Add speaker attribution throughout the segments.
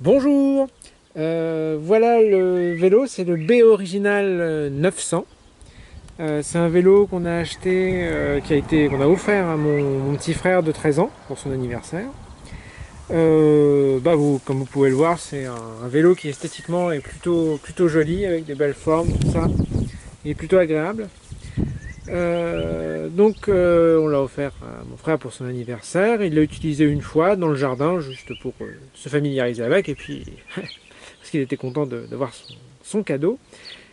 Speaker 1: Bonjour, voilà le vélo, c'est le B Original 900. C'est un vélo qu'on a acheté, qu'on a offert à mon petit frère de 13 ans pour son anniversaire. Comme vous pouvez le voir, c'est un vélo qui esthétiquement est plutôt joli, avec des belles formes, tout ça. Il est plutôt agréable. On l'a offert à mon frère pour son anniversaire. Il l'a utilisé une fois dans le jardin, juste pour se familiariser avec, et puis parce qu'il était content de voir son cadeau.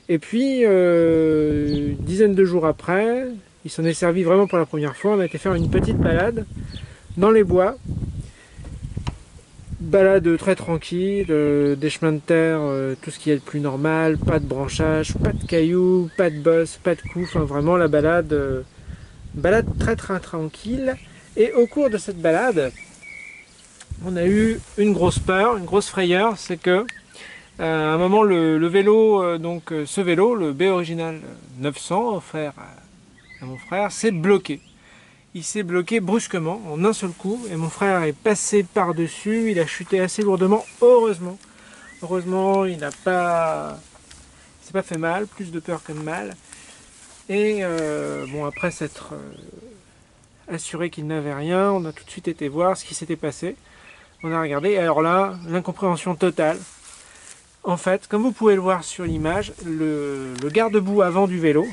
Speaker 1: Et puis, une dizaine de jours après, il s'en est servi vraiment pour la première fois. On a été faire une petite balade dans les bois. Balade très tranquille, des chemins de terre, tout ce qui est le plus normal, pas de branchage, pas de cailloux, pas de bosse, pas de coups, enfin vraiment la balade très tranquille. Et au cours de cette balade, on a eu une grosse peur, une grosse frayeur, c'est que à un moment le vélo, ce vélo, le B Original 900 offert à mon frère, s'est bloqué. Il s'est bloqué brusquement, en un seul coup, et mon frère est passé par-dessus, il a chuté assez lourdement, heureusement, il s'est pas fait mal, plus de peur que de mal. Et après s'être assuré qu'il n'avait rien, on a tout de suite été voir ce qui s'était passé. On a regardé, et alors là, l'incompréhension totale. En fait, comme vous pouvez le voir sur l'image, le garde-boue avant du vélo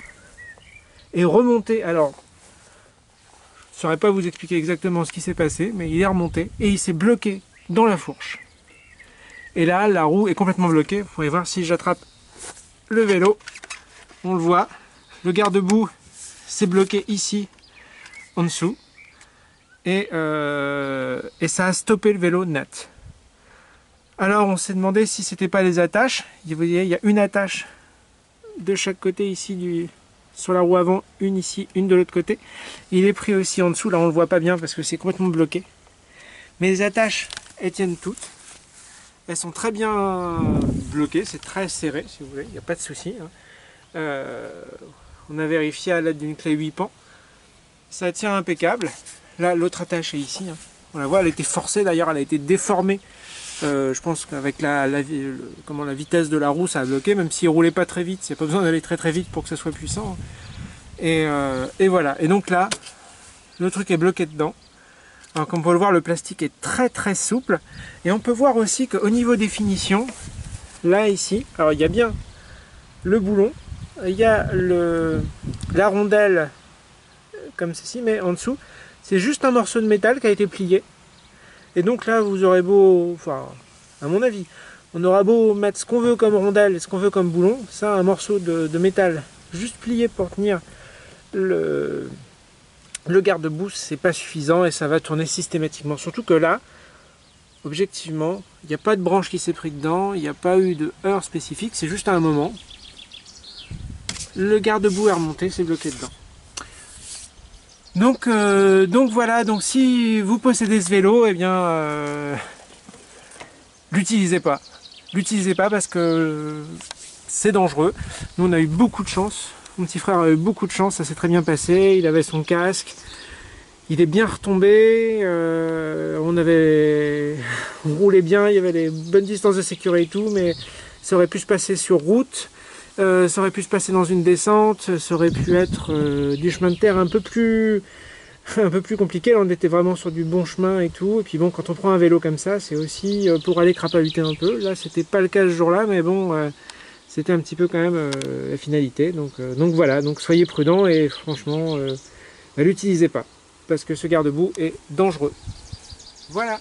Speaker 1: est remonté. Alors, je ne saurais pas vous expliquer exactement ce qui s'est passé, mais il est remonté et il s'est bloqué dans la fourche. Et là, la roue est complètement bloquée. Vous pouvez voir si j'attrape le vélo, on le voit. Le garde-boue s'est bloqué ici, en dessous. Et ça a stoppé le vélo net. Alors on s'est demandé si c'était pas les attaches. Vous voyez, il y a une attache de chaque côté ici sur la roue avant, une ici, une de l'autre côté. Il est pris aussi en dessous, là on le voit pas bien parce que c'est complètement bloqué. Mais les attaches, elles tiennent toutes. Elles sont très bien bloquées, c'est très serré si vous voulez, il n'y a pas de souci. On a vérifié à l'aide d'une clé 8 pans. Ça tient impeccable. Là l'autre attache est ici. On la voit, elle a été forcée d'ailleurs, elle a été déformée. Je pense qu'avec la vitesse de la roue, ça a bloqué, même s'il ne roulait pas très vite. Il n'y a pas besoin d'aller très vite pour que ça soit puissant. Et voilà. Et donc là, le truc est bloqué dedans. Alors, comme on peut le voir, le plastique est très souple. Et on peut voir aussi qu'au niveau des finitions, là, ici, alors il y a bien le boulon, il y a la rondelle comme ceci, mais en dessous, c'est juste un morceau de métal qui a été plié. Et donc là, vous aurez beau, enfin, à mon avis, on aura beau mettre ce qu'on veut comme rondelle et ce qu'on veut comme boulon, ça, un morceau de métal juste plié pour tenir le garde-boue, c'est pas suffisant et ça va tourner systématiquement. Surtout que là, objectivement, il n'y a pas de branche qui s'est pris dedans, il n'y a pas eu de heurt spécifique, c'est juste à un moment. Le garde-boue est remonté, c'est bloqué dedans. Donc voilà, donc si vous possédez ce vélo, eh bien, l'utilisez pas. L'utilisez pas parce que c'est dangereux. Nous on a eu beaucoup de chance. Mon petit frère a eu beaucoup de chance, ça s'est très bien passé. Il avait son casque, il est bien retombé. On roulait bien, il y avait des bonnes distances de sécurité et tout, mais ça aurait pu se passer sur route. Ça aurait pu se passer dans une descente, ça aurait pu être du chemin de terre un peu plus compliqué. Là, on était vraiment sur du bon chemin et tout. Et puis bon, quand on prend un vélo comme ça, c'est aussi pour aller crapahuter un peu. Là, c'était pas le cas ce jour-là, mais bon, c'était un petit peu quand même la finalité. Donc voilà, donc soyez prudents et franchement, l'utilisez pas parce que ce garde-boue est dangereux. Voilà.